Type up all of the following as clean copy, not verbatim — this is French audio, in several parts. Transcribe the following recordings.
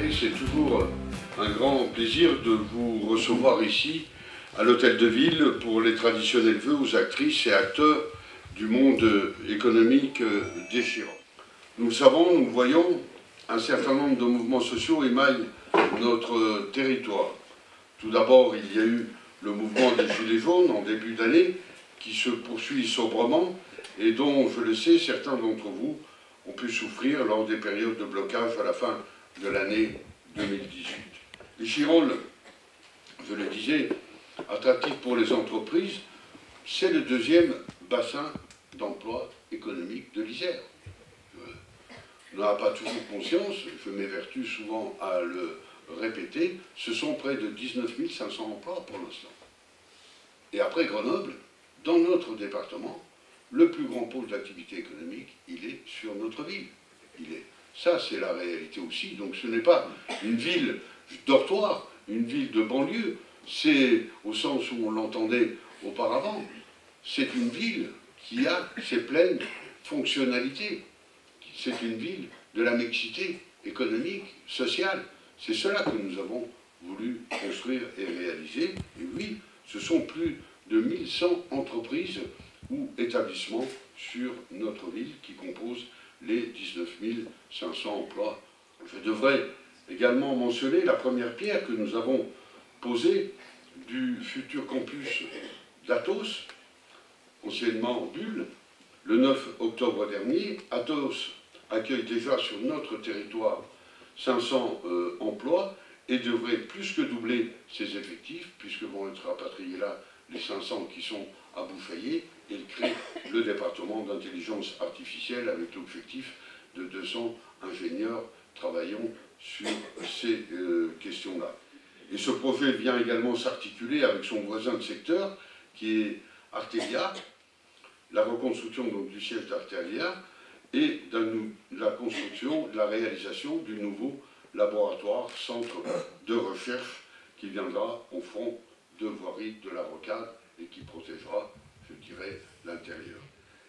Oui, c'est toujours un grand plaisir de vous recevoir ici à l'Hôtel de Ville pour les traditionnels vœux aux actrices et acteurs du monde économique déchirant. Nous le savons, nous le voyons, un certain nombre de mouvements sociaux émaillent notre territoire. Tout d'abord, il y a eu le mouvement des Gilets jaunes en début d'année qui se poursuit sobrement et dont, je le sais, certains d'entre vous ont pu souffrir lors des périodes de blocage à la fin de l'année 2018. Les Chirolles, je le disais, attractif pour les entreprises, c'est le deuxième bassin d'emploi économique de l'Isère. On n'en a pas toujours conscience, je m'évertue souvent à le répéter, ce sont près de 19 500 emplois pour l'instant. Et après Grenoble, dans notre département, le plus grand pôle d'activité économique, il est sur notre ville. Ça, c'est la réalité aussi. Donc ce n'est pas une ville dortoir, une ville de banlieue, c'est au sens où on l'entendait auparavant, c'est une ville qui a ses pleines fonctionnalités. C'est une ville de la mixité économique, sociale. C'est cela que nous avons voulu construire et réaliser. Et oui, ce sont plus de 1100 entreprises ou établissements sur notre ville qui composent les 19 500 emplois. Je devrais également mentionner la première pierre que nous avons posée du futur campus d'Athos, anciennement Bulle, le 9 octobre dernier. Athos accueille déjà sur notre territoire 500 emplois et devrait plus que doubler ses effectifs, puisque vont être rapatriés là les 500 qui sont à Bouffaillé, et il crée le département d'intelligence artificielle avec l'objectif de 200 ingénieurs travaillant sur ces questions-là. Et ce projet vient également s'articuler avec son voisin de secteur, qui est Artelia, la reconstruction donc, du siège d'Artelia, et la construction, la réalisation du nouveau laboratoire, centre de recherche, qui viendra au fond de voirie de la rocade et qui protégera, je dirais, l'intérieur.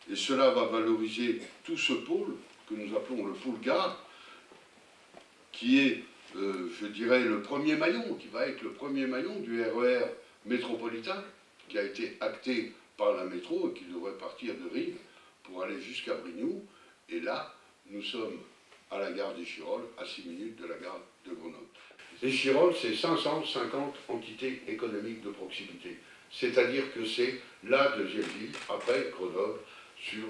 Et cela va valoriser tout ce pôle que nous appelons le pôle gare, qui est, je dirais, le premier maillon, qui va être le premier maillon du RER métropolitain, qui a été acté par la métro et qui devrait partir de Rives pour aller jusqu'à Brignoud. Et là, nous sommes à la gare des Chirolles, à 6 minutes de la gare de Grenoble. Les Chirolles, c'est 550 entités économiques de proximité. C'est-à-dire que c'est la deuxième ville, après Grenoble, sur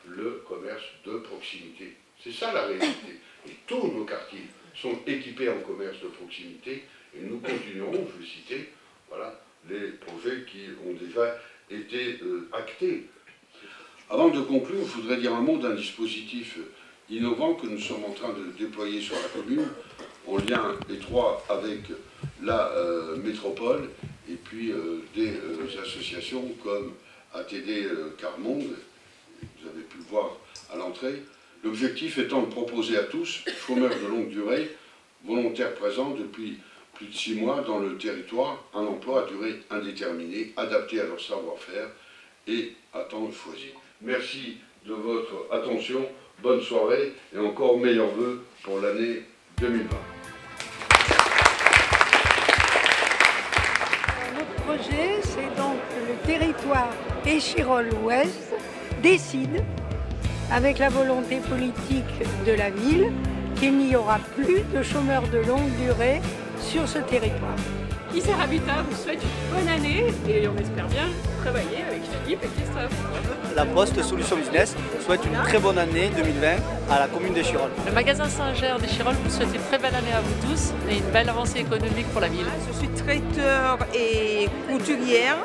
le commerce de proximité. C'est ça la réalité. Et tous nos quartiers sont équipés en commerce de proximité et nous continuerons, je vais citer, voilà, les projets qui ont déjà été actés. Avant de conclure, je voudrais dire un mot d'un dispositif innovant que nous sommes en train de déployer sur la commune, en lien étroit avec la métropole et puis des associations comme ATD Carmonde, vous avez pu le voir à l'entrée. L'objectif étant de proposer à tous, chômeurs de longue durée, volontaires présents depuis plus de 6 mois dans le territoire, un emploi à durée indéterminée, adapté à leur savoir-faire et à temps choisi. Merci de votre attention, bonne soirée et encore meilleurs vœux pour l'année 2020. Notre projet, c'est donc le territoire Échirolles-Ouest décide, avec la volonté politique de la ville, qu'il n'y aura plus de chômeurs de longue durée sur ce territoire. Isère Habitat vous souhaite une bonne année et on espère bien travailler avec Philippe et Christophe. La Poste Solutions Business souhaite une très bonne année 2020 à la commune des Chirolles. Le magasin Saint-Ger des Chirolles vous souhaite une très belle année à vous tous et une belle avancée économique pour la ville. Je suis traiteur et couturière.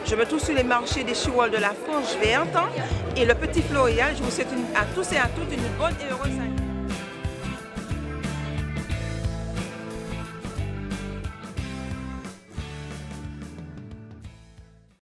Je me trouve sur les marchés des Chirolles de la Franche Verte et le Petit Florial. Je vous souhaite à tous et à toutes une bonne et heureuse année.